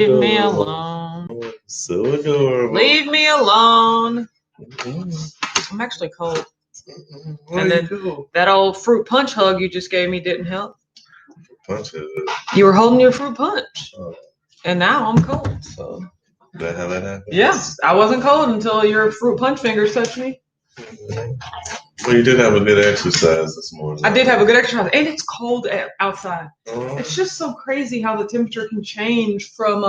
Leave me alone. So adorable. Leave me alone. Mm-hmm. I'm actually cold. Where And then that old fruit punch hug you just gave me didn't help. Punch hug. You were holding your fruit punch. Oh. And now I'm cold. So. Is that how that happened? Yes, I wasn't cold until your fruit punch fingers touched me. Well, you did have a good exercise this morning. I did have a good exercise, and it's cold outside. Oh. It's just so crazy how the temperature can change from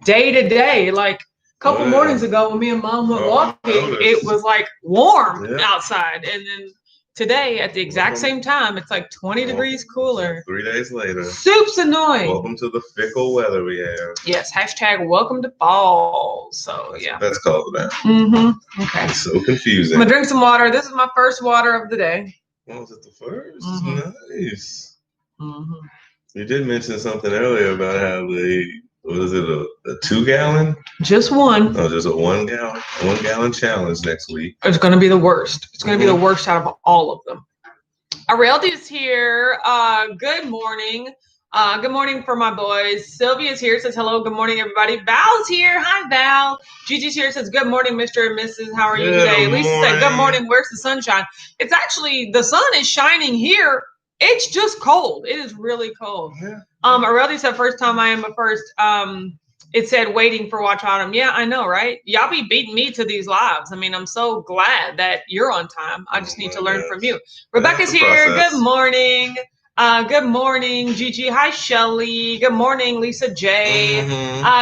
day to day. Like a couple mornings ago when me and Mom went walking, it was like warm outside, and then today at the exact same time, it's like 20 degrees cooler. 3 days later. Soup's annoying. Welcome to the fickle weather we have. Yes, hashtag welcome to fall. So yeah. That's called that. Mm-hmm. Okay. It's so confusing. I'm gonna drink some water. This is my first water of the day. Oh, is it the first? Mm-hmm. Nice. Mm-hmm. You did mention something earlier about how what is it, a 2 gallon? Just one. Oh, just a 1 gallon challenge next week. It's going to be the worst. It's going to be the worst out of all of them. Aureldi is here. Good morning. Good morning for my boys. Sylvia's here. Says hello. Good morning, everybody. Val's here. Hi, Val. Gigi's here. Says good morning, Mr. and Mrs. How are you today? Lisa said good morning. Where's the sunshine? It's actually, the sun is shining here. It's just cold. It is really cold. Yeah. Aureldi said first time I am a first. It said waiting for Watch Autumn. Yeah, I know, right? Y'all be beating me to these lives. I mean, I'm so glad that you're on time. I just need to learn from you. Rebecca's here. Good morning. Good morning, Gigi. Hi, Shelly. Good morning, Lisa J.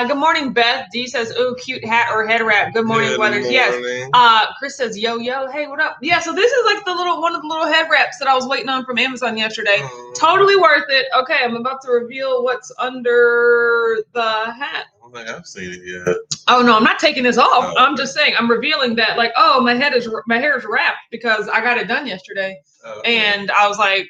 Good morning, Beth. D says, ooh, cute hat or head wrap. Good morning, Weathers. Yes. Chris says, yo, yo. Hey, what up? Yeah, so this is like one of the little head wraps that I was waiting on from Amazon yesterday. Totally worth it. Okay, I'm about to reveal what's under the hat. I don't think I've seen it yet. Oh, no, I'm not taking this off. Oh, I'm just saying, I'm revealing that, like, oh, my hair is wrapped because I got it done yesterday. And I was like,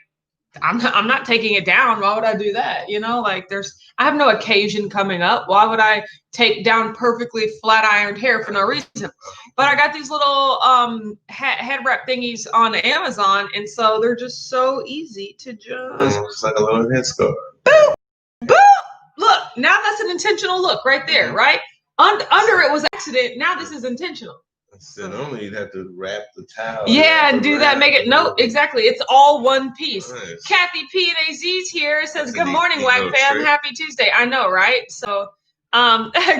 I'm not taking it down. Why would I do that? You know, like I have no occasion coming up. Why would I take down perfectly flat ironed hair for no reason? But I got these little head wrap thingies on Amazon, and so they're just so easy to just. It's like a little headscarf. Boop, boop. Look, now that's an intentional look right there, right? Under it was accident. Now this is intentional. So normally you'd have to wrap the towel. Yeah, and do that. Make it exactly. It's all one piece. Nice. Kathy P and AZ's here. It says, good morning, WAG fam. Happy Tuesday. I know, right? So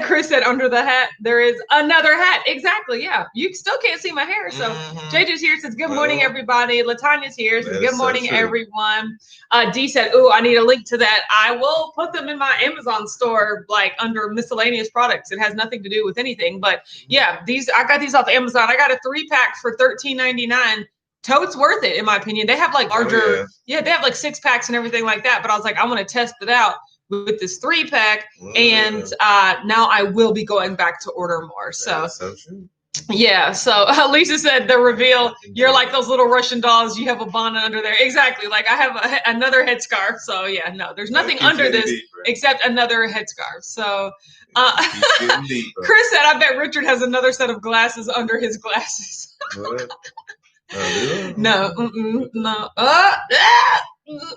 Chris said under the hat there is another hat. Exactly. Yeah. You still can't see my hair. So JJ's here. Says good morning, everybody. Latanya's here. Says good morning, everyone. D said, ooh, I need a link to that. I will put them in my Amazon store, like under miscellaneous products. It has nothing to do with anything. But yeah, I got these off Amazon. I got a 3-pack for $13.99. Totes worth it, in my opinion. They have like larger, they have like 6-packs and everything like that. But I was like, I want to test it out with this 3-pack, and now I will be going back to order more. So yeah. So Lisa said the reveal, you're like those little Russian dolls. You have a bonnet under there. Exactly. Like I have another headscarf. So yeah, no, there's nothing under this except another headscarf. So Chris said, I bet Richard has another set of glasses under his glasses. No, no.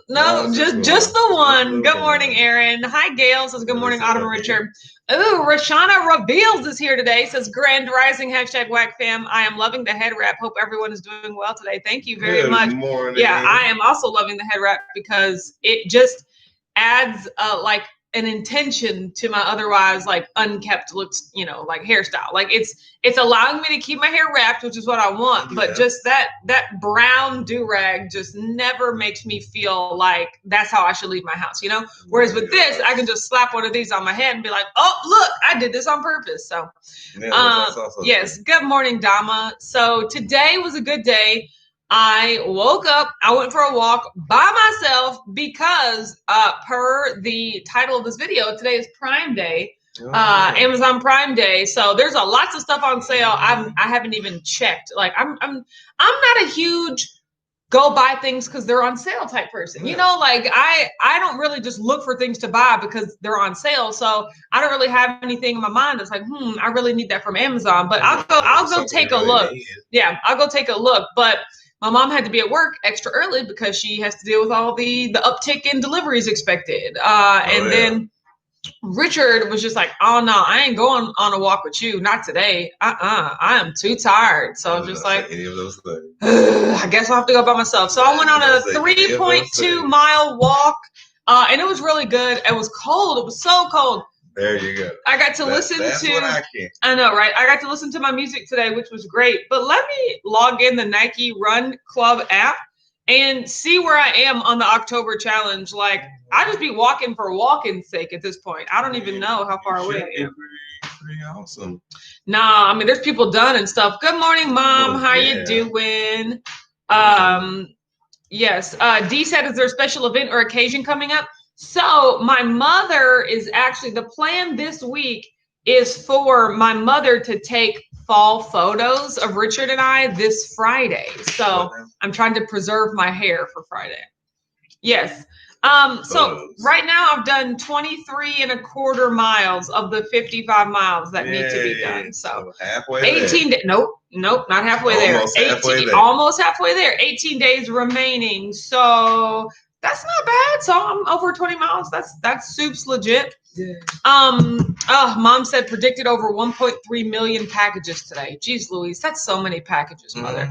No, just the one. Good morning, Aaron. Hi, Gail. Says good morning, Autumn and Richard. Ooh, Rashana Reveals is here today. Says grand rising, hashtag WAC fam. I am loving the head wrap. Hope everyone is doing well today. Thank you very much. Morning. Yeah, I am also loving the head wrap because it just adds like an intention to my otherwise like unkept looks, you know, like hairstyle. Like it's allowing me to keep my hair wrapped, which is what I want. But just that brown do-rag just never makes me feel like that's how I should leave my house, you know? Whereas with this, I can just slap one of these on my head and be like, oh, look, I did this on purpose. So yes, good morning, Dama. So today was a good day. I woke up, I went for a walk by myself because per the title of this video, today is Prime Day, Amazon Prime Day. So there's lots of stuff on sale. I haven't even checked. Like I'm not a huge go buy things because they're on sale type person. You know, like I don't really just look for things to buy because they're on sale. So I don't really have anything in my mind that's like, I really need that from Amazon. But I'll go take a look. Yeah, I'll go take a look. But my mom had to be at work extra early because she has to deal with all the uptick in deliveries expected. Then Richard was just like, oh no, I ain't going on a walk with you. Not today. I am too tired. So I was just like, any of those things. I guess I'll have to go by myself. So I went on a 3.2 mile walk. And it was really good. It was cold. It was so cold. There you go. I got to listen to. I know, right? I got to listen to my music today, which was great. But let me log in the Nike Run Club app and see where I am on the October challenge. Like, I just be walking for walking's sake at this point. I don't even know how far away I am. Pretty awesome. Nah, I mean, there's people done and stuff. Good morning, Mom. How you doing? Yes. D said, is there a special event or occasion coming up? So my mother is actually, the plan this week is for my mother to take fall photos of Richard and I this Friday. So I'm trying to preserve my hair for Friday. Yes. So right now I've done 23.25 miles of the 55 miles that need to be done. So halfway 18 days. Nope, not halfway there. 18, almost halfway there. 18 days remaining. So that's not bad. So I'm over 20 miles. That's soup's legit. Yeah. Mom said predicted over 1.3 million packages today. Jeez Louise, that's so many packages, mother.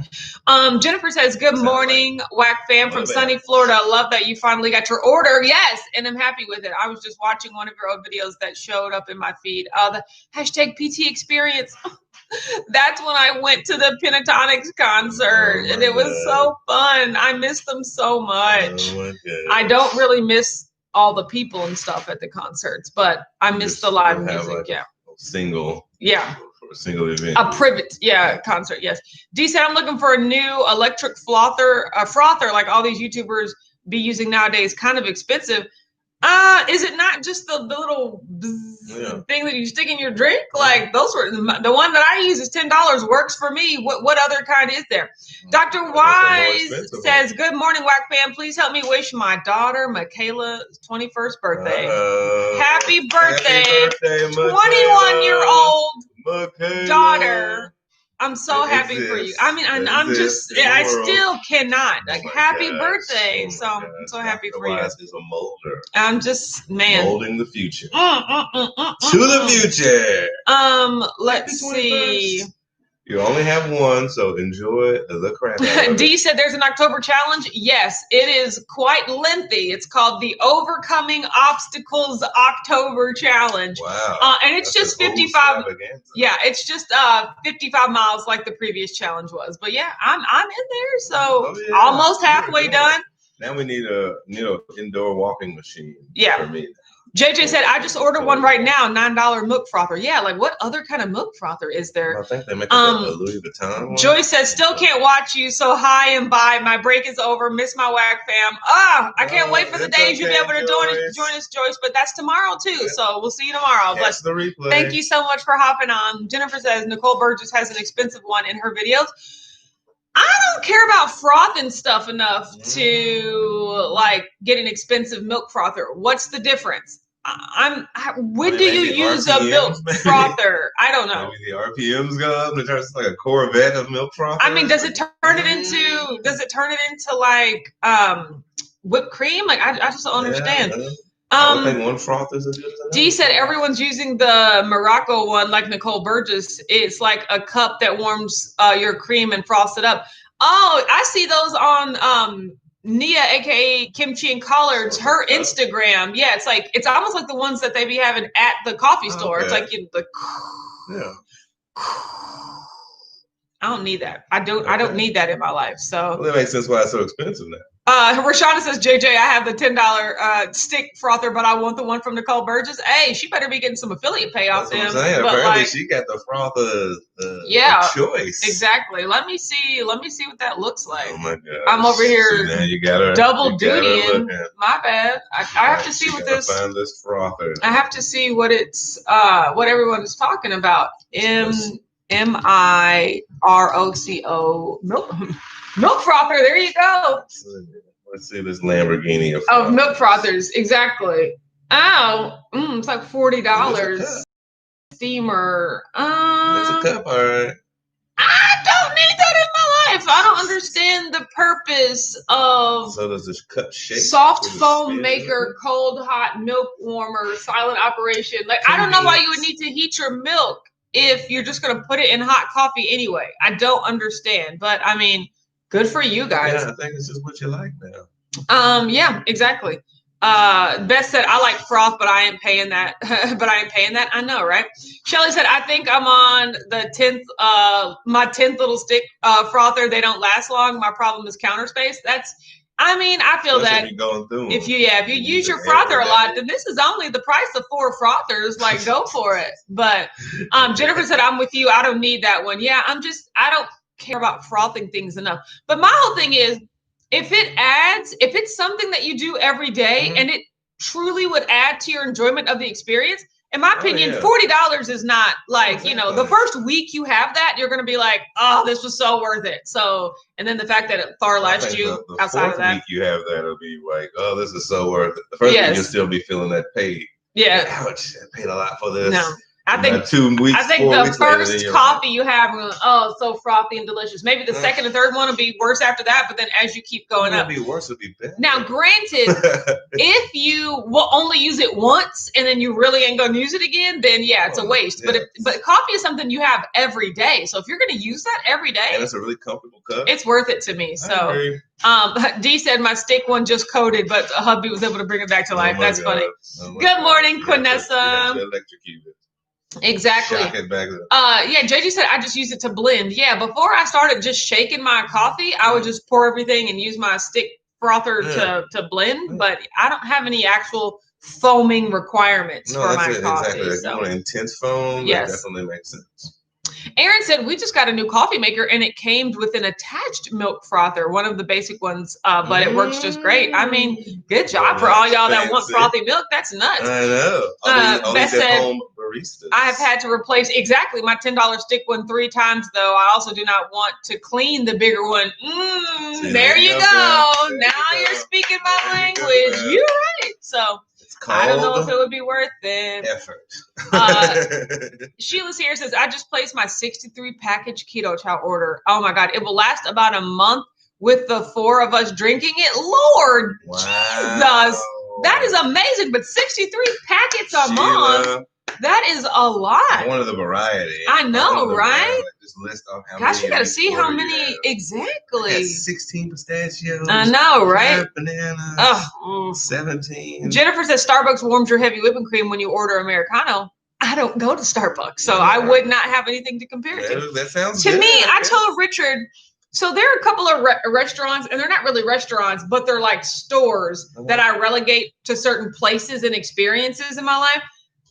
Jennifer says, good morning, Whack fam from sunny Florida. Love that you finally got your order. Yes, and I'm happy with it. I was just watching one of your old videos that showed up in my feed. The hashtag PT experience. That's when I went to the Pentatonics concert, and it was so fun. I miss them so much. I don't really miss all the people and stuff at the concerts, but I miss the live music. Like single event. A privet, concert. Yes. D said, I'm looking for a new electric frother like all these YouTubers be using nowadays. Kind of expensive. Is it not just the little thing that you stick in your drink? Like those were the one that I use is $10. Works for me. What other kind is there? Dr. Wise says, good morning, Whack fam. Please help me wish my daughter Michaela's 21st birthday. Happy birthday 21-year-old daughter. I'm so happy for you. I mean, I'm just, I still cannot. Like, happy birthday. So I'm so happy for you. Is a molder. I'm just, man. Molding the future. To the future. Let's see. You only have one, so enjoy the crap out of it. D said there's an October challenge. Yes, it is quite lengthy. It's called the Overcoming Obstacles October Challenge. Wow. And it's just 55. Yeah, it's just 55 miles like the previous challenge was. But yeah, I'm in there. So almost halfway done. Now we need a indoor walking machine. Yeah. For me. JJ said, I just ordered one right now, $9 milk frother. Yeah, like what other kind of milk frother is there? I think they make a Louis Vuitton one. Joy says, still can't watch you, so hi and bye. My break is over. Miss my Whack fam. I can't wait for the days you'll be able to join us, Joyce, but that's tomorrow too, so we'll see you tomorrow. But the replay. Thank you so much for hopping on. Jennifer says, Nicole Burgess has an expensive one in her videos. I don't care about frothing stuff enough to like get an expensive milk frother. What's the difference? When do you use a milk frother? I don't know. Maybe the RPMs go up and it turns like a Corvette of milk frother. I mean, does it turn it into like whipped cream? Like I just don't understand. I would think one frother is a good enough. D said everyone's using the Morocco one like Nicole Burgess. It's like a cup that warms your cream and frosts it up. Oh, I see those on Nia, aka Kimchi and Collards, her Instagram. Yeah, it's almost like the ones that they be having at the coffee store. It's like I don't need that. I don't need that in my life. So that makes sense why it's so expensive now. Rashonda says, JJ, I have the $10 stick frother, but I want the one from Nicole Burgess. Hey, she better be getting some affiliate payoff. That's what I'm saying. Apparently, she got the frother choice. Exactly. Let me see what that looks like. Oh my god! I'm over here now you gotta, double dutying. My bad. I have to see what this. Find this frother. I have to see what it's what everyone is talking about. MIROCO milk frother. There you go. Let's see this Lamborghini of milk frothers. Exactly. Oh, it's like $40. Steamer. It's a cup, all right. I don't need that in my life. I don't understand the purpose of So does this cup shake? Soft foam maker, cold hot milk warmer, silent operation. Like, I don't know why you would need to heat your milk if you're just going to put it in hot coffee anyway. I don't understand, but I mean, good for you guys. Yeah, I think it's just what you like now. Yeah, exactly. Beth said, I like froth, but I ain't paying that. I know, right? Shelly said, I think I'm on the 10th, my 10th little stick frother. They don't last long. My problem is counter space. I feel that if you use your frother a lot, then this is only the price of 4 frothers. Like, go for it. But Jennifer said, I'm with you. I don't need that one. Yeah, I don't care about frothing things enough. But my whole thing is, if it's something that you do every day and it truly would add to your enjoyment of the experience, in my opinion, $40 is not like, the first week you have that, you're going to be like, oh, this was so worth it. So, and then the fact that it far lasts you the outside of that. Week you have that, it'll be like, oh, this is so worth it. The first week you'll still be feeling that paid. Yeah. Ouch, I paid a lot for this. No. I think 2 weeks. I think the first coffee you have, it's so frothy and delicious. Maybe the second and third one will be worse after that, but then as you keep going up, it'll be worse. It'll be better. Now, granted, if you will only use it once and then you really ain't gonna use it again, then it's a waste. Yeah. But coffee is something you have every day. So if you're gonna use that every day, and it's a really comfortable cup, it's worth it to me. So D said my steak one just coated, but hubby was able to bring it back to life. That's funny. Good morning, Quinessa. Exactly. JG said I just use it to blend. Yeah, before I started just shaking my coffee, I would just pour everything and use my stick frother to blend, but I don't have any actual foaming requirements for my coffee. Exactly. If you want intense foam, that definitely makes sense. Aaron said, we just got a new coffee maker and it came with an attached milk frother, one of the basic ones, but it works just great. I mean, good job for all y'all that want frothy milk. That's nuts. I know. Beth said, home baristas. I have had to replace my $10 stick one 3 times, though. I also do not want to clean the bigger one. There you go. Now you're speaking my language. You're right. So I don't know if it would be worth it. Effort. Sheila's here says, I just placed my 63 package keto chow order. Oh my God. It will last about a month with the 4 of us drinking it. Lord Jesus. That is amazing. But 63 packets a month. That is a lot. One of the variety. I know, right? Just list off how many. Gosh, you got to see how many exactly. 16 pistachios. I know, right? 5 bananas. 17. Jennifer says Starbucks warms your heavy whipping cream when you order Americano. I don't go to Starbucks, so I would not have anything to compare it to. That sounds to good. Me, I told Richard. So there are a couple of restaurants, and they're not really restaurants, but they're like stores that I relegate to certain places and experiences in my life.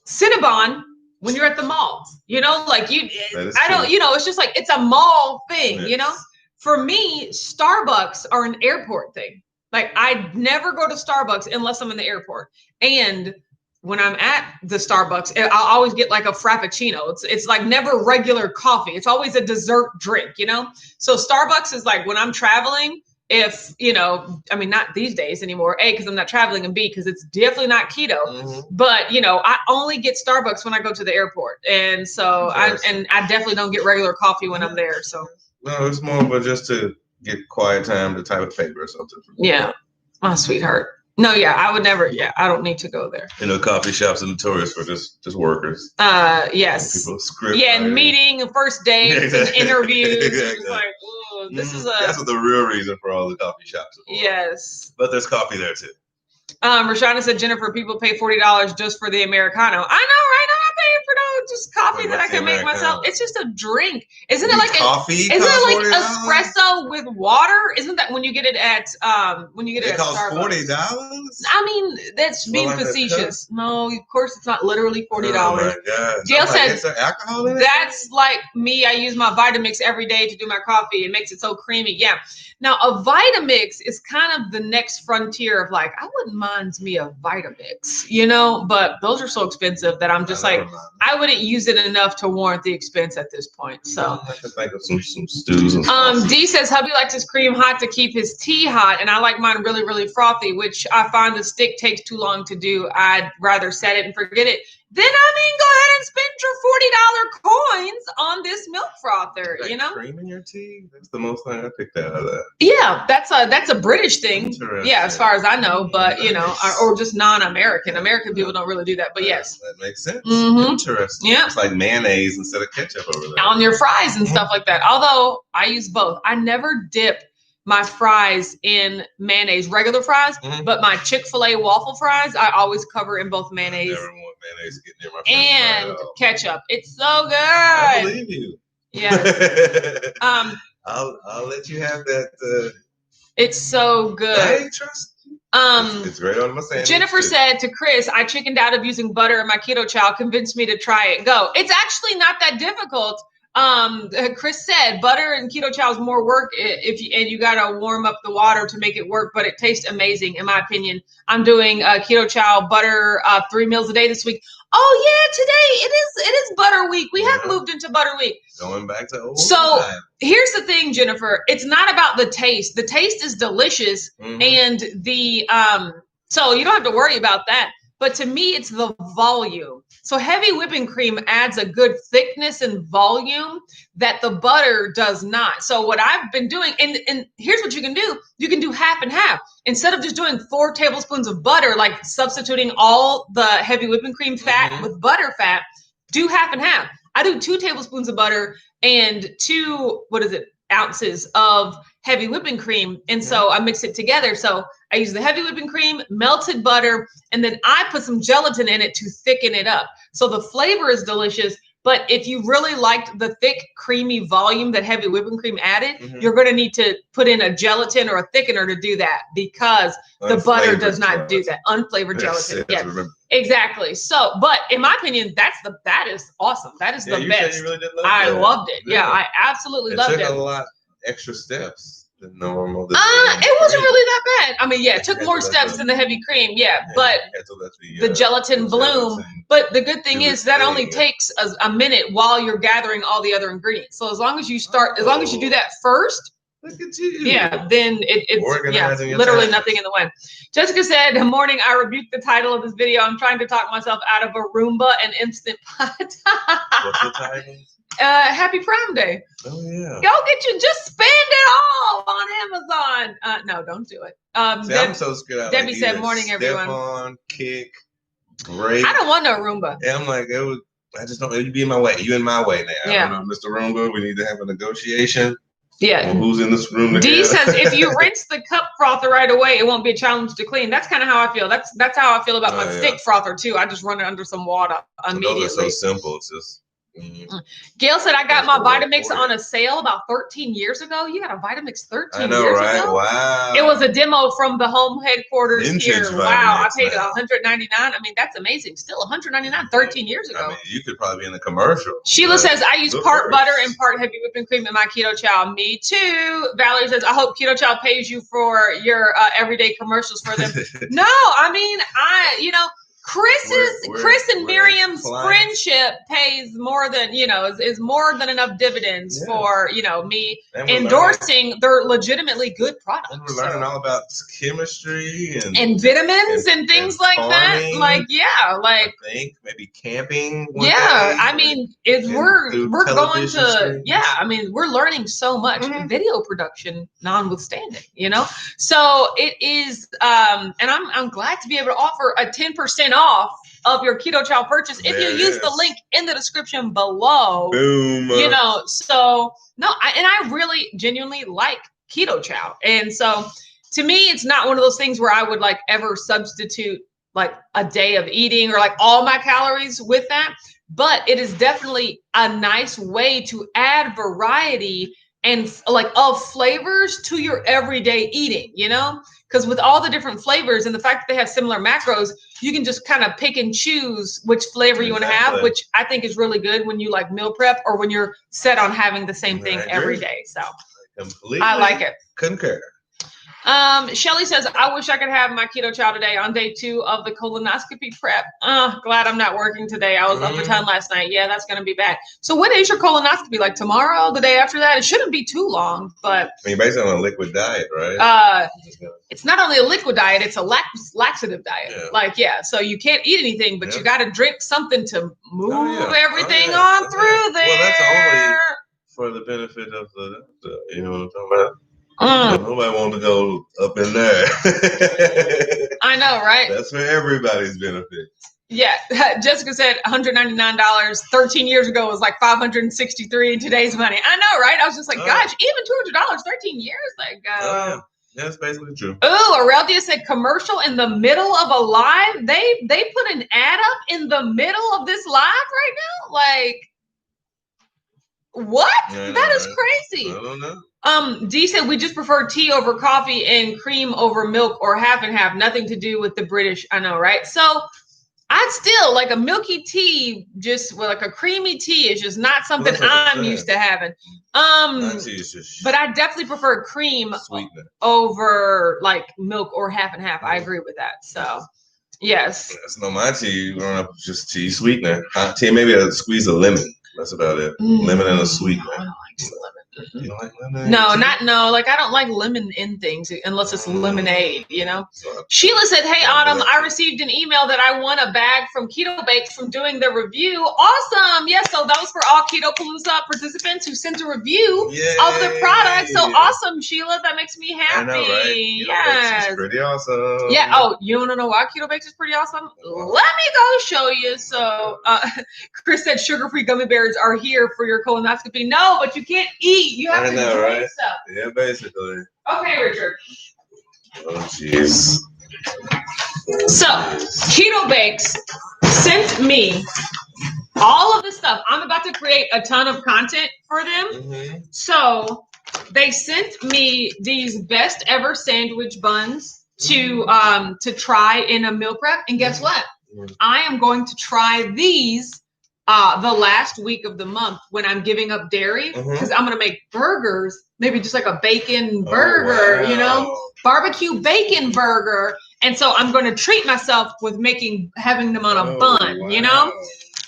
Cinnabon, when you're at the mall, it's just like, it's a mall thing, For me, Starbucks are an airport thing. Like, I never go to Starbucks unless I'm in the airport. And when I'm at the Starbucks, I'll always get like a Frappuccino. It's like never regular coffee. It's always a dessert drink, So Starbucks is like, when I'm traveling, if, not these days anymore, A, because I'm not traveling, and B, because it's definitely not keto, but, I only get Starbucks when I go to the airport. And so I definitely don't get regular coffee when I'm there. So. No, it's more but just to get quiet time to type a paper or something. Yeah. My sweetheart. No, I would never. I don't need to go there. Coffee shops are notorious for just workers. Yes. People script. Yeah, and meeting, first dates, and interviews. Exactly. Like, this is that's what the real reason for all the coffee shops are for. Yes. But there's coffee there too. Rashana said, Jennifer, people pay $40 just for the Americano. I know, right? I'm not paying for just coffee that I can make myself. It's just a drink. Isn't it like coffee? Isn't it like espresso with water? Isn't that when you get it at Starbucks? $40? I mean, that's being facetious. No, of course it's not literally $40. Oh my God. Gail said, is there alcohol in it? That's like me. I use my Vitamix every day to do my coffee. It makes it so creamy. Yeah. Now a Vitamix is kind of the next frontier of like, I wouldn't mind me a Vitamix, but those are so expensive that I'm just like, I wouldn't use it enough to warrant the expense at this point. So I can think of some stews. D says hubby likes his cream hot to keep his tea hot, and I like mine really, really frothy, which I find the stick takes too long to do. I'd rather set it and forget it. Then go ahead and spend your $40 coins on this milk frother. author, like you know? cream in your tea? That's the most thing I picked out of that. Yeah, that's a British thing. Yeah, as far as I know, but you know, or just non-American. American people don't really do that, but yes. That makes sense. Mhm. Interesting. Yeah. It's like mayonnaise instead of ketchup over there. On your fries and stuff like that. Although I use both. I never dip my fries in mayonnaise, regular fries, but my Chick-fil-A waffle fries, I always cover in both mayonnaise. I never want mayonnaise getting near my and ketchup. It's so good. I believe you. Yes. I'll let you have that. It's so good. I trust you. It's great on my sandwich. Jennifer said to Chris, I chickened out of using butter in my keto chow, convinced me to try it. Go. It's actually not that difficult. Chris said butter and keto chow is more work and you gotta warm up the water to make it work, but it tastes amazing in my opinion. I'm doing keto chow butter 3 meals a day this week. Oh yeah, today it is butter week. We have moved into butter week. Going back to old So time. here's the thing, Jennifer. It's not about the taste. The taste is delicious, and the so you don't have to worry about that. But to me, it's the volume. So heavy whipping cream adds a good thickness and volume that the butter does not. So what I've been doing, and here's what you can do. You can do half and half. Instead of just doing 4 tablespoons of butter, like substituting all the heavy whipping cream fat with butter fat, do half and half. I do 2 tablespoons of butter and 2 ounces of heavy whipping cream. And so I mix it together. So I use the heavy whipping cream, melted butter, and then I put some gelatin in it to thicken it up. So the flavor is delicious. But if you really liked the thick, creamy volume that heavy whipping cream added, you're going to need to put in a gelatin or a thickener to do that because the butter does not do that. Unflavored gelatin. Yeah, exactly. So, but in my opinion, that is awesome. That is the best. You really did love I that. loved it. Yeah, I absolutely loved it. It took a lot extra steps than normal. It wasn't really that bad. I mean, yeah, it took more steps than the heavy cream. Yeah, but the gelatin bloom. But the good thing is that only takes a minute while you're gathering all the other ingredients. So as long as you do that first, look at you. Yeah, then it's literally nothing in the way. Jessica said, "Good morning. I rebuked the title of this video. I'm trying to talk myself out of a Roomba and Instant Pot." What's the title? Happy Prime Day. Oh yeah. Just spend it all on Amazon. No, don't do it. I'm so scared. Debbie said, "Morning, everyone." Stefan, Kick, Great. I don't want no Roomba. Yeah, I'm like, I just don't. You be in my way. You in my way now. Yeah. I don't know, Mr. Roomba. We need to have a negotiation. Yeah. On who's in this room together. D says if you rinse the cup frother right away, it won't be a challenge to clean. That's kind of how I feel. That's how I feel about my stick frother too. I just run it under some water immediately. Those are so simple. It's just. Gail said, I got my Vitamix on a sale about 13 years ago. You got a Vitamix 13 years ago? Wow. It was a demo from the home headquarters here. Vitamix, wow. I paid $199. I mean, that's amazing. Still $199 13 years ago. I mean, you could probably be in a commercial. Sheila says, I use part butter and part heavy whipping cream in my keto chow. Me too. Valerie says, I hope keto chow pays you for your everyday commercials for them. No, I mean, Chris and Miriam's friendship pays more than, is more than enough dividends for, me endorsing their legitimately good products. And we're learning all about chemistry and vitamins and things like farming, that. I think maybe camping. I mean, we're going to, we're learning so much, video production notwithstanding, So it is, and I'm glad to be able to offer a 10% off of your keto chow purchase if you use the link in the description below. Boom. So no, I really genuinely like keto chow, and so to me, it's not one of those things where I would ever substitute a day of eating or all my calories with that. But it is definitely a nice way to add variety and of flavors to your everyday eating, because with all the different flavors and the fact that they have similar macros, you can just kind of pick and choose which flavor you want to have, which I think is really good when you meal prep or when you're set on having the same thing every day. So I like it. Concur. Shelly says, I wish I could have my keto chow today on day 2 of the colonoscopy prep. Glad I'm not working today. I was up a ton last night. Yeah, that's going to be bad. So when is your colonoscopy? Tomorrow, the day after that? It shouldn't be too long, but. I mean, based on a liquid diet, right? It's not only a liquid diet, it's a laxative diet. So you can't eat anything, but you got to drink something to move everything on through there. Well, that's only for the benefit of the you know what I'm talking about? Nobody wants to go up in there. I know, right? That's for everybody's benefit. Yeah, Jessica said $199 13 years ago was like $563 in today's money. I know, right? I was just like, gosh, even $200 13 years ago. That's basically true. Oh, Aureldia said commercial in the middle of a live. They put an ad up in the middle of this live right now. Like, what? That is crazy. I don't know. D said we just prefer tea over coffee and cream over milk or half and half. Nothing to do with the British. I know, right? So I'd still like a milky tea, just like a creamy tea is just not something I'm used to having. But I definitely prefer cream over like milk or half and half. I agree with that. So yes. That's no my tea. Growing up, just tea sweetener. Hot tea, maybe a squeeze of lemon. That's about it. Lemon and a sweetener. I don't like lemon. You don't like lemon? No, like I don't like lemon in things unless it's lemonade, you know. Sheila said, "Hey Autumn, I received an email that I won a bag from Keto Bakes from doing the review. Awesome. Yes, so that was for all Keto Palooza participants who sent a review of the product. So awesome, Sheila. That makes me happy. I know, right? Yes. It's pretty awesome. Yeah. Oh, you want to know why Keto Bakes is pretty awesome? Let me go show you. So Chris said sugar-free gummy bears are here for your colonoscopy. No, but you can't eat. You have to drink stuff. Yeah, basically. Okay, Richard. Oh, jeez. So, Keto Bakes sent me all of this stuff. I'm about to create a ton of content for them. So, they sent me these best ever sandwich buns to try in a meal prep. And guess what? I am going to try these the last week of the month when I'm giving up dairy, because I'm gonna make burgers, maybe just like a bacon burger, you know, barbecue bacon burger. And so I'm going to treat myself with having them on a bun, you know.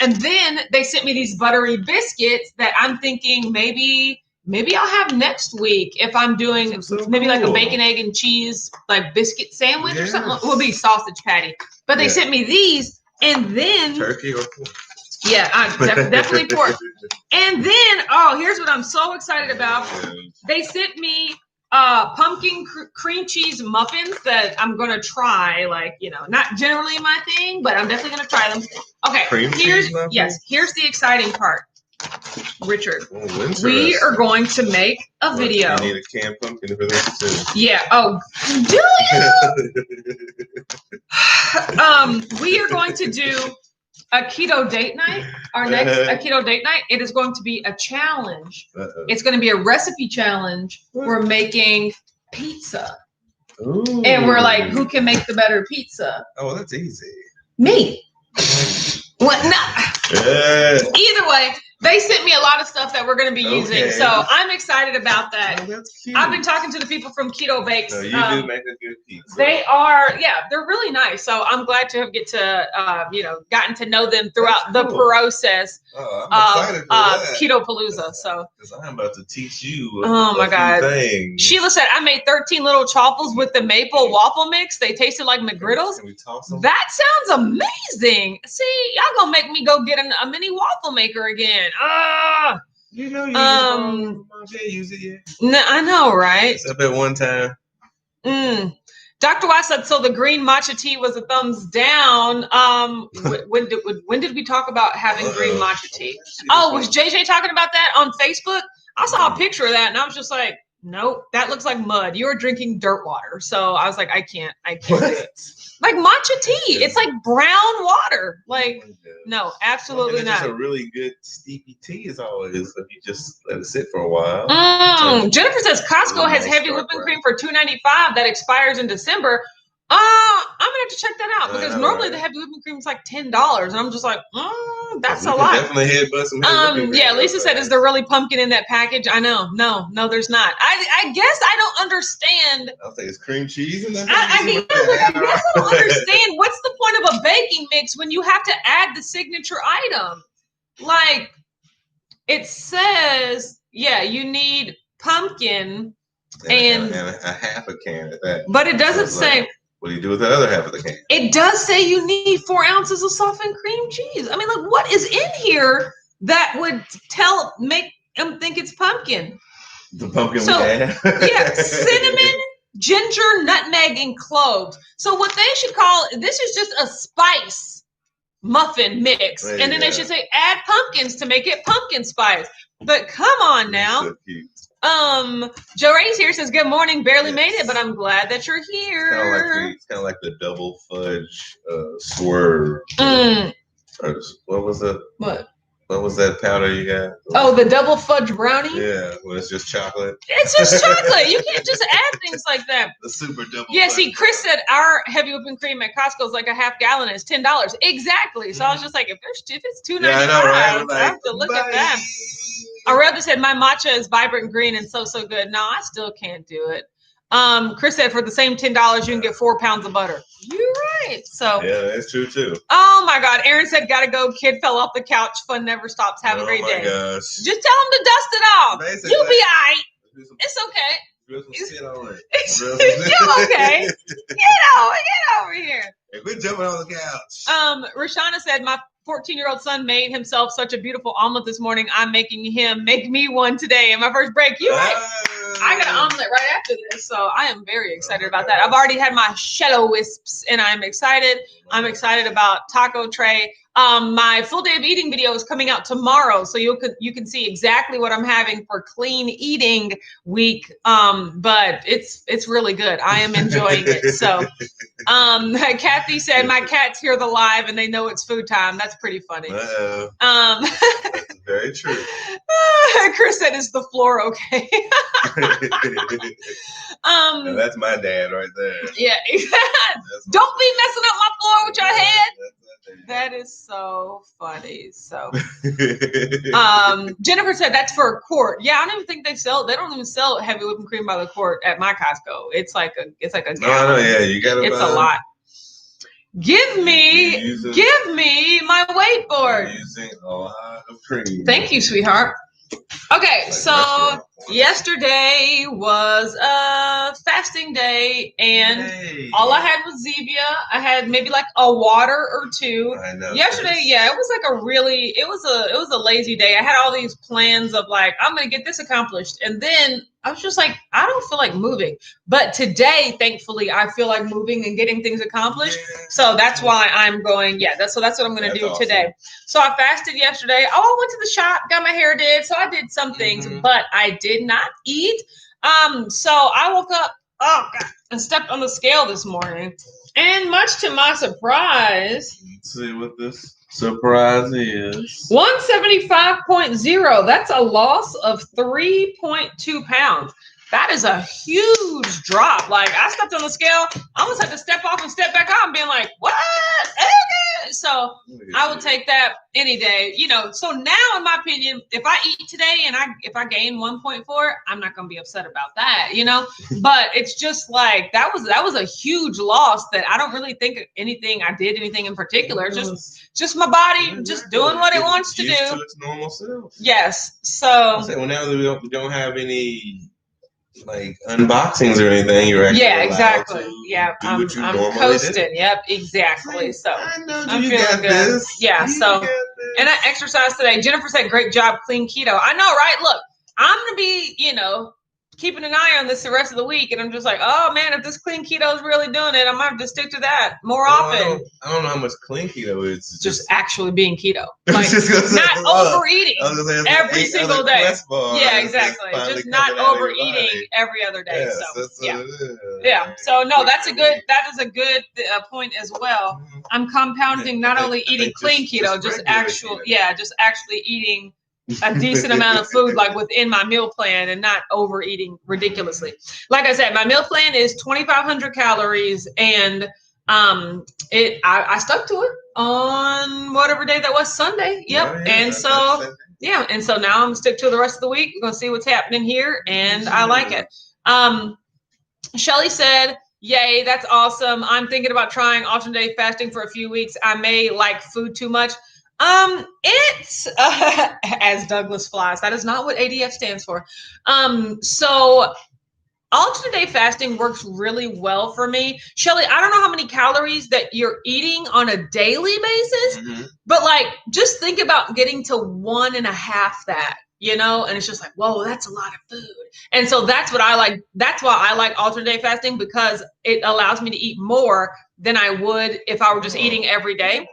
And then they sent me these buttery biscuits that I'm thinking maybe I'll have next week if I'm doing maybe like a bacon, egg, and cheese like biscuit sandwich or something. It will be sausage patty. But they sent me these, and then turkey or pork. Yeah, definitely pork. And then, here's what I'm so excited about. They sent me pumpkin cream cheese muffins that I'm going to try. Like, you know, not generally my thing, but I'm definitely going to try them. Okay, here's the exciting part. Richard, we are going to make a video. You need a canned pumpkin for this too. Yeah. Oh, do you? We are going to do a keto date night. Our next keto date night. It is going to be a challenge. It's going to be a recipe challenge. We're making pizza. Ooh. And we're like, who can make the better pizza? Oh, that's easy. Me. What? No. Either way, they sent me a lot of stuff that we're going to be using. So I'm excited about that. Oh, that's cute. I've been talking to the people from Keto Bakes. No, you do make a good pizza. They are, they're really nice. So I'm glad to get to, gotten to know them throughout the process I'm excited for Keto Palooza. So, because I'm about to teach you my God. things. Sheila said, I made 13 little chaffles with the maple waffle mix. They tasted like McGriddles. Can we toss them? That sounds amazing. See, y'all gonna make me go get a mini waffle maker again. You know you use it yet. No, I know, right? Except at one time. Dr. Wise said, so the green matcha tea was a thumbs down. When did we talk about having green matcha tea? Oh, was JJ talking about that on Facebook? I saw a picture of that and I was just like, nope, that looks like mud. You're drinking dirt water. So I was like, I can't do it. Like matcha tea. It's like brown water. Like, no, absolutely not. It's a really good steepy tea as always if you just let it sit for a while. Jennifer says Costco has heavy whipping cream for $2.95 that expires in December. I'm gonna have to check that out because normally the heavy whipping cream is like $10, and I'm just like, that's a lot. Definitely headbutt some Lisa said, "Is there really pumpkin in that package?" I know, no, there's not. I guess I don't understand. I'll say it's cream cheese in that. I guess I don't understand what's the point of a baking mix when you have to add the signature item. Like it says, you need pumpkin and a half a can of that. But it doesn't say. What do you do with the other half of the can? It does say you need 4 ounces of softened cream cheese. I mean, like, what is in here that would make and think it's pumpkin. The pumpkin so, we had. Yeah, cinnamon, ginger, nutmeg, and cloves. So what they should call, this is just a spice muffin mix. And then they should say add pumpkins to make it pumpkin spice. But come on now. So cute. Joe Ray's here, says good morning, barely made it, but I'm glad that you're here. It's kind of like the double fudge swerve. What was it? What was that powder you got? Oh, the double fudge brownie? Yeah, when it's just chocolate. It's just chocolate. You can't just add things like that. The super double. Yeah, see, Chris said our heavy whipping cream at Costco is like a half gallon. It's $10. Exactly. So I was just like, if it's $2.95, I have to look at that. Aurelia said my matcha is vibrant green and so good. No, I still can't do it. Chris said for the same $10 you can get 4 pounds of butter. You're right. So yeah, that's true too. Oh my God, Aaron said gotta go. Kid fell off the couch. Fun never stops. Have a great day. Gosh. Just tell him to dust it off. Basically, you'll be all right. It's okay. Sit on it. You're okay. Get over here. Hey, quit jumping on the couch. Rashana said my 14-year-old son made himself such a beautiful omelet this morning. I'm making him make me one today in my first break. You're right. I got an omelet right after this, so I am very excited about that. I've already had my shallow wisps, and I'm excited. I'm excited about taco tray. My full day of eating video is coming out tomorrow, so you can see exactly what I'm having for clean eating week. But it's really good. I am enjoying it. So, Kathy said my cats hear the live and they know it's food time. That's pretty funny. That's very true. Chris said, "Is the floor okay?" That's my dad right there. Yeah, don't be messing up my floor with your head. That is so funny. So, Jennifer said that's for a quart. Yeah, I don't even think they don't even sell heavy whipping cream by the quart at my Costco. It's like a gallon. No, yeah, you gotta. It's a lot. Give me my wakeboard. Using a lot of cream. Thank you, sweetheart. Okay, so yesterday was a fasting day, and all I had was Zevia. I had maybe like a water or two. I know. Yesterday, it was like it was a lazy day. I had all these plans of like, I'm gonna get this accomplished, and then I was just like, I don't feel like moving. But today, thankfully, I feel like moving and getting things accomplished. Yeah. So that's why I'm going. Yeah, that's what I'm going to do today. So I fasted yesterday. Oh, I went to the shop, got my hair did. So I did some things, but I did not eat. So I woke up, and stepped on the scale this morning. And much to my surprise, let's see what this surprise is. 175.0. That's a loss of 3.2 pounds. That is a huge drop. Like, I stepped on the scale, I almost had to step off and step back on, being like, what? Okay. So I would take that any day. So now, in my opinion, if I eat today and if I gain 1.4, I'm not going to be upset about that, But it's just like, that was a huge loss that I don't really think I did anything in particular. Just my body just doing what it wants to do. To its normal self. Yes. So now that we don't have any like unboxings or anything, you're actually exactly. I'm coasting. Did. Yep, exactly. So I'm feeling good. This. Yeah. And I exercised today. Jennifer said, "Great job, clean keto." I know, right? Look, I'm gonna be, keeping an eye on this the rest of the week, and I'm just like, oh man, if this clean keto is really doing it, I might have to stick to that more often. I don't know how much clean keto is. Just actually being keto, like not overeating every single day. Yeah, exactly. Just not overeating every other day. So no, that is a good point as well. I'm compounding not only eating clean keto, just actually eating a decent amount of food, like within my meal plan, and not overeating ridiculously. Like I said, my meal plan is 2,500 calories, and I stuck to it on whatever day that was, Sunday. Yep. And so now I'm gonna stick to it the rest of the week. We're gonna see what's happening here, and I like it. Shelly said, "Yay, that's awesome. I'm thinking about trying alternate day fasting for a few weeks. I may like food too much." It's as Douglas flies. That is not what ADF stands for. So alternate day fasting works really well for me. Shelly, I don't know how many calories that you're eating on a daily basis, but like, just think about getting to 1.5 that. and it's just like, whoa, that's a lot of food. And so that's what I like. That's why I like alternate day fasting, because it allows me to eat more than I would if I were just eating every day.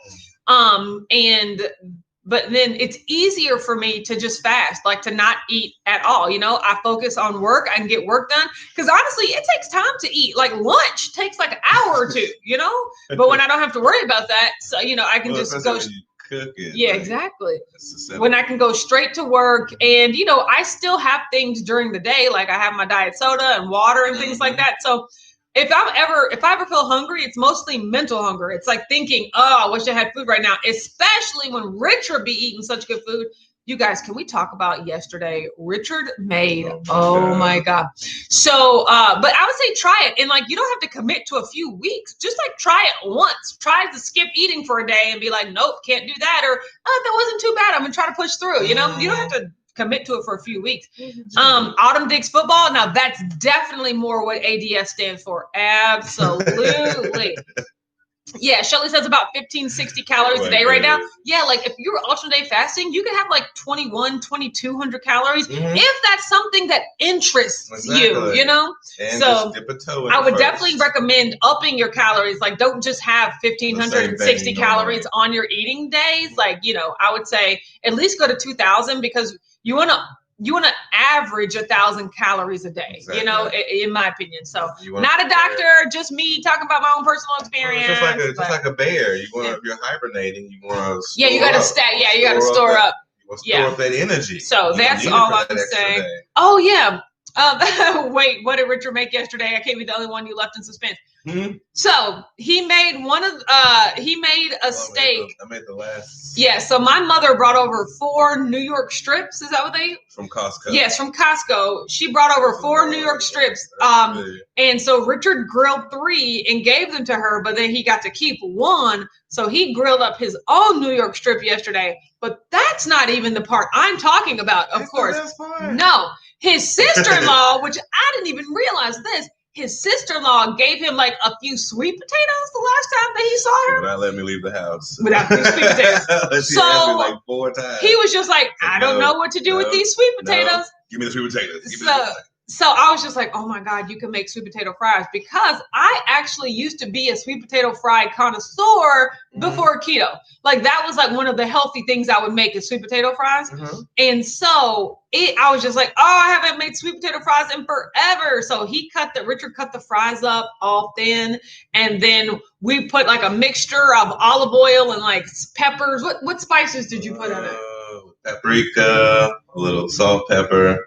But then it's easier for me to just fast, like to not eat at all. I focus on work. I can get work done, because honestly, it takes time to eat. Like lunch takes like an hour or two, but when I don't have to worry about that, so, I can just go. Cook it. Yeah, exactly. When I can go straight to work, and I still have things during the day, like I have my diet soda and water and things like that. So if I ever feel hungry, it's mostly mental hunger. It's like thinking, oh, I wish I had food right now, especially when Richard be eating such good food. You guys, can we talk about yesterday? Richard made, oh my God. So, but I would say try it. And like, you don't have to commit to a few weeks. Just like try it once. Try to skip eating for a day and be like, nope, can't do that. Or, oh, that wasn't too bad. I'm going to try to push through. You don't have to commit to it for a few weeks. Autumn Digs football. Now that's definitely more what ADS stands for. Absolutely. Yeah, Shelly says about 1560 calories a day right now. Yeah, like if you're alternate day fasting, you can have like 2200 calories if that's something that interests you, And so just dip a toe in I would first. definitely recommend upping your calories. Like, don't just have 1560 calories on your eating days. Like, I would say at least go to 2000, because you want to average 1,000 calories a day, in my opinion. So not a doctor, just me talking about my own personal experience. Just like a bear. If you're hibernating, you want to you got to you got to store up. You want to store up that energy. So that's all I'm saying. Oh yeah. Wait, what did Richard make yesterday? I can't be the only one you left in suspense. Mm-hmm. So he made a steak. I made the last. Yeah. So my mother brought over 4 New York strips. Is that what they? From Costco. Yes, from Costco. She brought over 4 New York strips. And so Richard grilled 3 and gave them to her, but then he got to keep 1. So he grilled up his own New York strip yesterday. But that's not even the part I'm talking about, of course. No. His sister-in-law, which I didn't even realize this, his sister-in-law gave him like a few sweet potatoes the last time that he saw her. Not let me leave the house. Without these sweet potatoes. She asked me like 4 times. He was just like, I don't know what to do with these sweet potatoes. Give me the sweet potatoes. So I was just like, oh my God, you can make sweet potato fries, because I actually used to be a sweet potato fry connoisseur before keto. Like that was like one of the healthy things I would make is sweet potato fries. And so I was just like, oh, I haven't made sweet potato fries in forever. So Richard cut the fries up all thin. And then we put like a mixture of olive oil and like peppers. What spices did you put in it? Paprika, a little salt, pepper.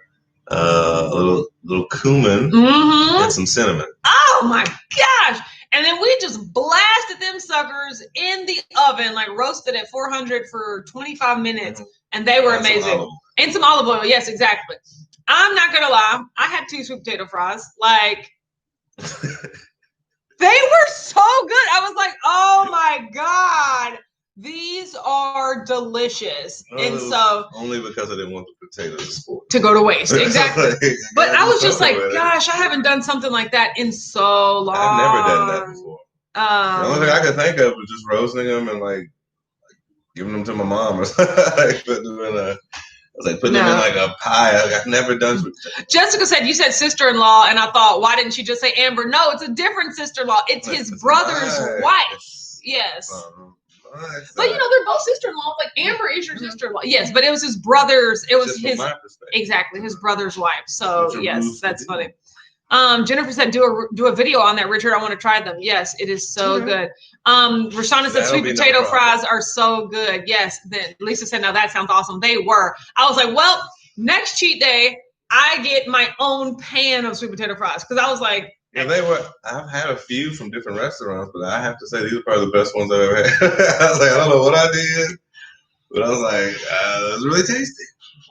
A little cumin and some cinnamon. Oh my gosh. And then we just blasted them suckers in the oven, like roasted at 400 for 25 minutes. And they were amazing. And some olive oil. Yes, exactly. I'm not going to lie. I had 2 sweet potato fries. Like, they were so good. I was like, oh my God. These are delicious. And so only because I didn't want the potatoes to go to waste. Exactly. But I was just like, gosh, I haven't done something like that in so long. I've never done that before. The only thing I could think of was just roasting them and like giving them to my mom or something. Like putting them in like a pie. I've never done. Jessica said, you said sister-in-law, and I thought, why didn't she just say Amber? No, it's a different sister-in-law. It's his brother's wife. Yes. But they're both sister-in-law. Like Amber is your sister-in-law. Yes, but it was his brother's. It was his brother's wife. So yes, that's funny. Jennifer said, do a video on that, Richard. I want to try them. Yes, it is so good. Rashana said sweet potato fries are so good. Yes. Then Lisa said, now that sounds awesome. They were. I was like, well, next cheat day, I get my own pan of sweet potato fries, because I was like. Yeah, they were. I've had a few from different restaurants, but I have to say these are probably the best ones I've ever had. I was like, I don't know what I did, but I was like, it was really tasty.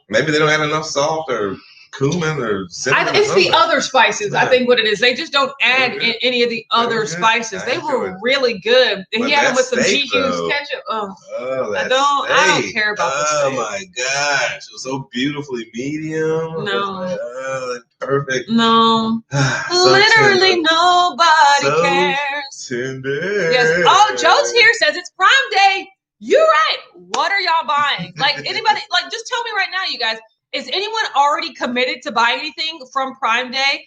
Maybe they don't have enough salt or cumin or cinnamon. It's the other spices. Yeah. I think what it is. They just don't add any of the other spices. They were really good. And he had them with some G-Hughes ketchup. I don't care about the steak. Oh my gosh. It was so beautifully medium. No. Perfect. No. Literally nobody cares. Tender. Yes. Oh, Joe's here says it's Prime Day. You're right. What are y'all buying? Like anybody, like just tell me right now, you guys. is anyone already committed to buy anything from Prime Day?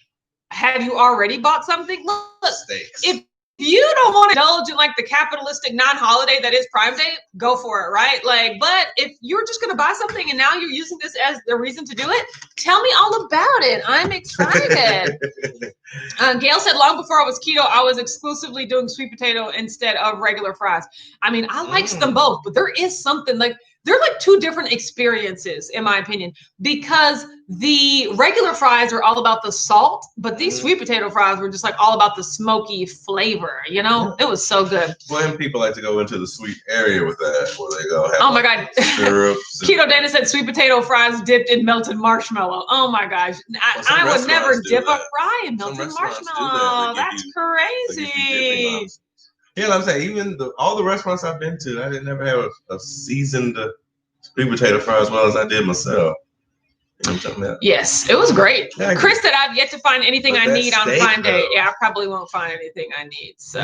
Have you already bought something? Look, Steaks. if you don't want to indulge in like the capitalistic non-holiday that is Prime Day, go for it, right? Like, but if you're just going to buy something and now you're using this as the reason to do it, tell me all about it. I'm excited. Gail said, long before I was keto, I was exclusively doing sweet potato instead of regular fries. I mean, I liked them both, but there is something like, they're like two different experiences, in my opinion, because the regular fries are all about the salt, but these sweet potato fries were just like all about the smoky flavor. You know, it was so good. When people like to go into the sweet area with that, where they go have oh my God. syrups. Keto Dana said sweet potato fries dipped in melted marshmallow. Oh my gosh. I would never dip a fry in melted marshmallow. That's crazy. Yeah, like I'm saying, even all the restaurants I've been to, I didn't never have a seasoned sweet potato fry as well as I did myself. You know what I'm talking about? Yes, it was great. Yeah, Chris said I've yet to find anything I need on Prime Day. Yeah, I probably won't find anything I need. So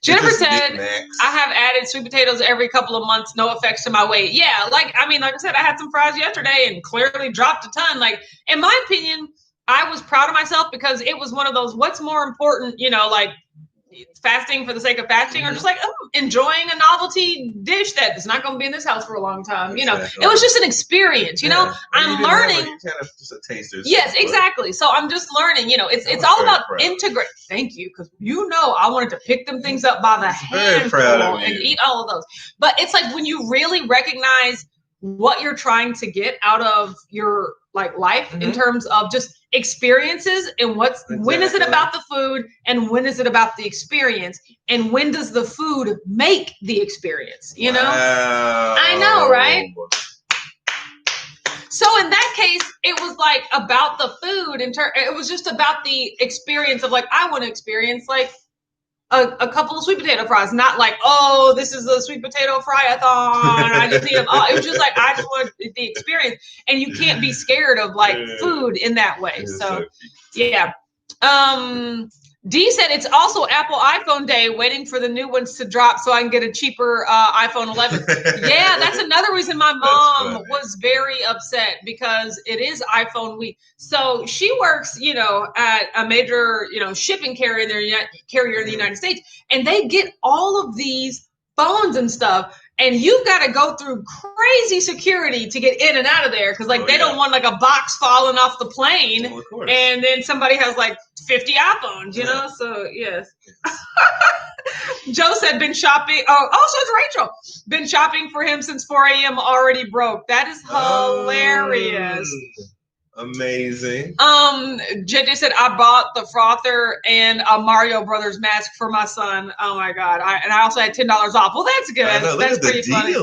Jennifer said I have added sweet potatoes every couple of months, no effects to my weight. Yeah, like I said, I had some fries yesterday and clearly dropped a ton. Like, in my opinion, I was proud of myself because it was one of those, what's more important, you know, like fasting for the sake of fasting, or just like enjoying a novelty dish that is not going to be in this house for a long time. You know, it was just an experience. You know, I'm learning. Kind of just a taster. Yes, exactly. So I'm just learning. You know, it's all about integrate. Thank you, because you know I wanted to pick them things up by the handful and eat all of those. But it's like when you really recognize what you're trying to get out of your life in terms of just experiences, and when is it about the food and when is it about the experience, and when does the food make the experience, you know? I know, right? So in that case, it was like about the food, it was just about the experience of like, I want to experience like a couple of sweet potato fries, not like, oh, this is a sweet potato fry-a-thon. I just need them. It was just like, I just want the experience. And you can't be scared of like food in that way. So yeah. D said it's also Apple iPhone Day, waiting for the new ones to drop so I can get a cheaper iPhone 11. Yeah, that's another reason my mom was very upset, because it is iPhone week. So she works, you know, at a major, you know, shipping carrier in the United States, and they get all of these phones and stuff. And you've got to go through crazy security to get in and out of there, because like they don't want like a box falling off the plane, and then somebody has like 50 iPhones, you know. So yes. Joe said been shopping. So it's Rachel. Been shopping for him since 4 a.m. already broke. That is hilarious. Amazing. JJ said I bought the frother and a Mario Brothers mask for my son. Oh my God. I also had $10 off. Well, that's good. I know, that's pretty funny.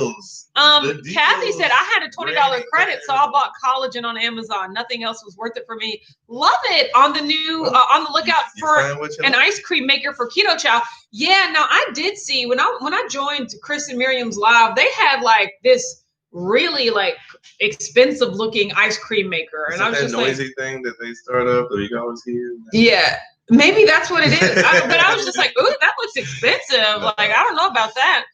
Kathy said I had a $20 credit, so I bought collagen on Amazon. Nothing else was worth it for me. Love it. On the new, on the lookout for an ice cream maker for Keto Chow. Yeah. Now I did see when I joined Chris and Miriam's live, they had like this really like expensive looking ice cream maker, and I was just noisy thing that they start up that you always hear. Yeah, maybe that's what it is. But I was just like, ooh, that looks expensive. Like, I don't know about that.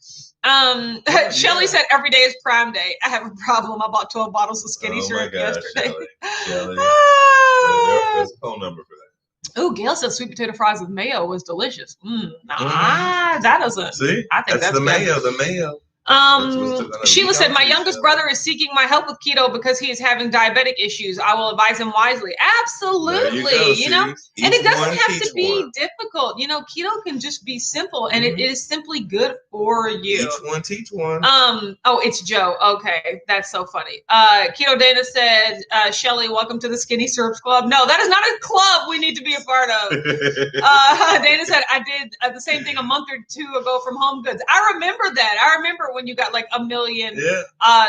Shelly said every day is Prime Day. I have a problem. I bought 12 bottles of Skinny syrup yesterday. Shelly. There's a phone number for that. Oh, Gail said sweet potato fries with mayo was delicious. That doesn't. See, I think that's the mayo. The mayo. Sheila said my youngest brother is seeking my help with keto because he is having diabetic issues. I will advise him wisely. Absolutely. You know, and it doesn't have to be difficult. You know, keto can just be simple, and it is simply good for you. Teach one. It's Joe. Okay, that's so funny. Keto Dana said, Shelly, welcome to the Skinny Syrups Club. No, that is not a club we need to be a part of. Dana said I did the same thing a month or two ago from Home Goods. I remember that. I remember when you got like 1 million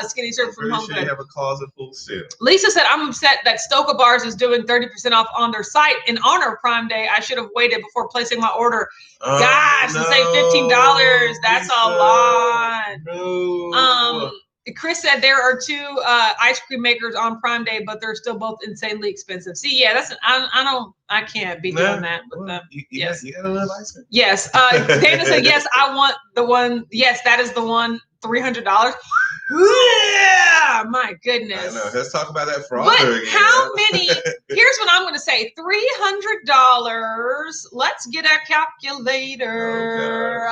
Skinny Syrup from Home Goods. You have a closet full still. Lisa said, I'm upset that Stoka Bars is doing 30% off on their site in honor of Prime Day. I should have waited before placing my order. Gosh, to save $15. That's a lot. No. Chris said there are 2 ice cream makers on Prime Day, but they're still both insanely expensive. See, yeah, that's I can't be doing that with them. Yes, you gotta love ice cream. Yes, Dana said yes. I want the one. Yes, that is the one. $300. My goodness. I know. Let's talk about that frother But again. how many? Here's what I'm going to say: $300. Let's get a calculator.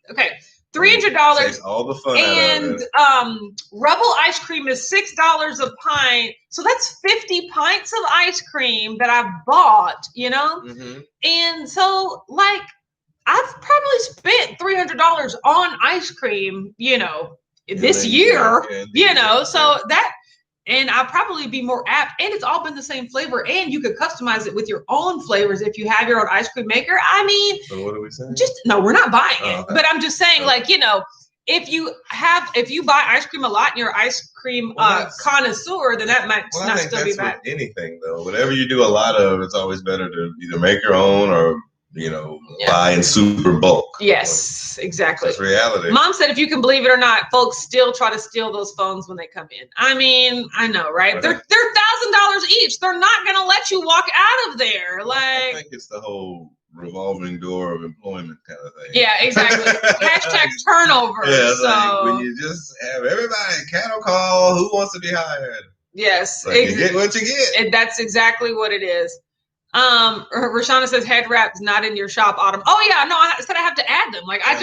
Okay, $300. Takes all the fun and out of it. Rebel ice cream is $6 a pint, so that's 50 pints of ice cream that I've bought. And so like I've probably spent $300 on ice cream, this year, so that, and I'll probably be more apt, and it's all been the same flavor, and you could customize it with your own flavors if you have your own ice cream maker. I mean, so what are we saying? No, we're not buying it, okay. but I'm just saying, if you buy ice cream a lot and you're an ice cream connoisseur, then that might not still be bad. Anything though, whatever you do a lot of, it's always better to either make your own or buy in super bulk. Yes, exactly. That's reality. Mom said, if you can believe it or not, folks still try to steal those phones when they come in. I mean, I know, right? They're $1,000 each. They're not going to let you walk out of there. I think it's the whole revolving door of employment kind of thing. Yeah, exactly. Hashtag turnover. Yeah, so when you just have everybody cattle call, who wants to be hired? Yes, you get what you get. And that's exactly what it is. Rashana says head wraps not in your shop, Autumn. Oh yeah, no, I said I have to add them. Like I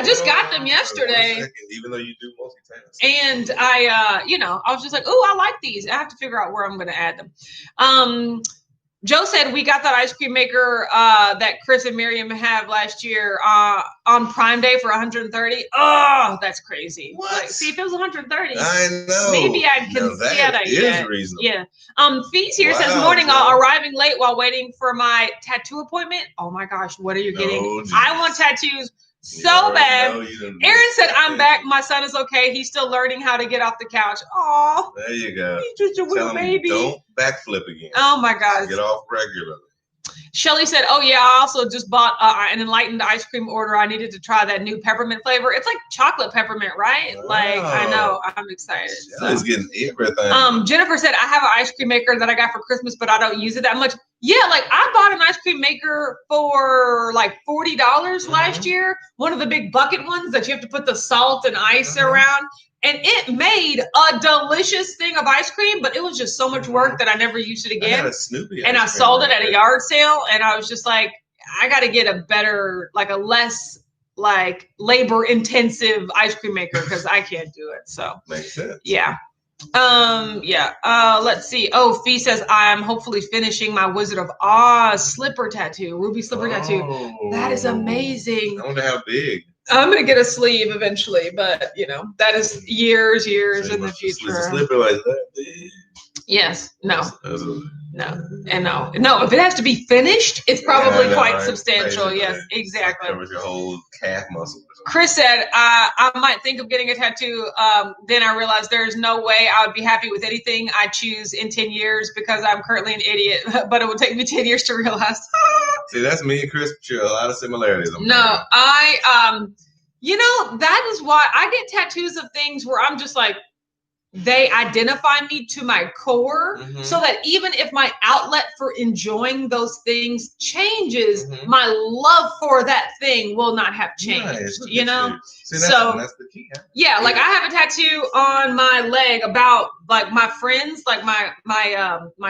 just got them yesterday. Even though you do multitask. And I was just like, oh, I like these. I have to figure out where I'm going to add them. Joe said we got that ice cream maker that Chris and Miriam have last year on Prime Day for $130. Oh, that's crazy. What? See, if it was $130, I know. Maybe I'd consider that. Is reasonable. Yeah. Fees here says morning, arriving late while waiting for my tattoo appointment. Oh my gosh, what are you getting? Geez. I want tattoos so bad. Aaron said, I'm back. My son is okay. He's still learning how to get off the couch. Oh, there you go. He's just a little baby. Don't backflip again. Oh my gosh. Get off regularly. Shelly said, oh yeah, I also just bought an enlightened ice cream order. I needed to try that new peppermint flavor. It's like chocolate peppermint, right? Oh. I know. I'm excited. Shelly's getting everything. Jennifer said, I have an ice cream maker that I got for Christmas, but I don't use it that much. Yeah, like I bought an ice cream maker for like $40 last year. One of the big bucket ones that you have to put the salt and ice around. And it made a delicious thing of ice cream, but it was just so much work that I never used it again. I had a Snoopy and I sold it at a yard sale, and I was just like, I got to get a better, like a less like labor intensive ice cream maker because I can't do it. So makes sense. Yeah. Let's see. Oh, Fee says I'm hopefully finishing my Wizard of Oz slipper tattoo, ruby slipper tattoo. That is amazing. I wonder how big. I'm gonna get a sleeve eventually, but that is years so in the future. Is a slipper like that big? Yes. No. If it has to be finished, it's probably quite substantial. Yes, exactly. Covers your whole calf muscle. Chris said, I might think of getting a tattoo. Then I realized there's no way I would be happy with anything I choose in 10 years because I'm currently an idiot, but it would take me 10 years to realize. See, that's me and Chris share a lot of similarities. That is why I get tattoos of things where I'm just like, they identify me to my core so that even if my outlet for enjoying those things changes, my love for that thing will not have changed, See, that's the key. Huh? Yeah, like I have a tattoo on my leg about like my friends, like my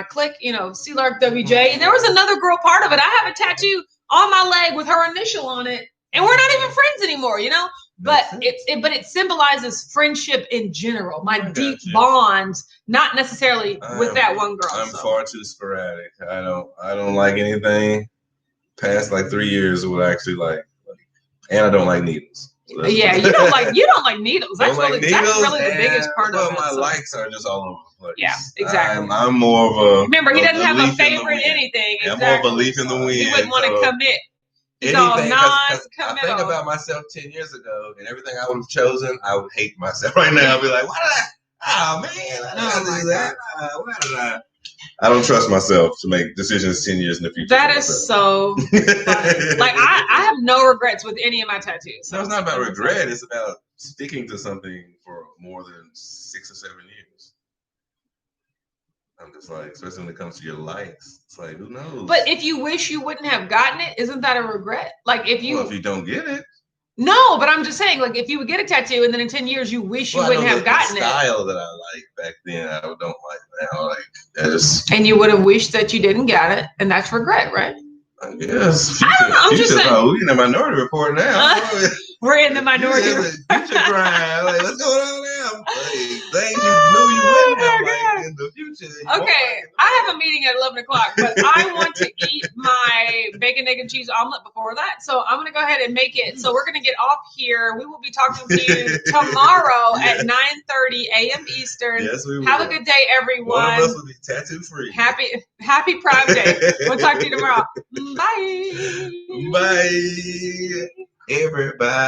clique, Sea Lark WJ. And there was another girl part of it. I have a tattoo on my leg with her initial on it. And we're not even friends anymore, But it symbolizes friendship in general, my deep bonds, not necessarily with that one girl. I'm far too sporadic. I don't like anything past like 3 years of what I actually like, and I don't like needles. So you don't like needles. That's really the biggest part of it. My likes are just all over the place. Yeah, exactly. I'm more of a. Remember, he doesn't have a favorite anything. I'm more of a belief in the wind. He wouldn't want to commit. Anything, I think about myself 10 years ago and everything I would have chosen, I would hate myself right now. I'd be like, why did I do that? Why did I? I don't trust myself to make decisions 10 years in the future. That is so funny. Like, I have no regrets with any of my tattoos. So it's not about regret. It's about sticking to something for more than 6 or 7 years. I'm just like, especially when it comes to your likes, it's like, who knows? But if you wish you wouldn't have gotten it, isn't that a regret? Like if you don't get it. No, but I'm just saying, like, if you would get a tattoo and then in 10 years you wish you wouldn't have gotten the style that I liked back then, I don't like now. Like, I just. And you would have wished that you didn't get it, and that's regret, right? I guess. I'm just saying. Oh, we in the minority report now. We're in the minority. Future grind. Like, what's going on now? Like, things you knew you wouldn't have like in the future. Okay, I have a meeting at 11 o'clock, but I want to eat my bacon, egg, and cheese omelet before that. So I'm going to go ahead and make it. So we're going to get off here. We will be talking to you tomorrow at 9:30 a.m. Eastern. Yes, we will. Have a good day, everyone. One of us will be tattoo free. Happy Prime Day. We'll talk to you tomorrow. Bye. Bye, everybody.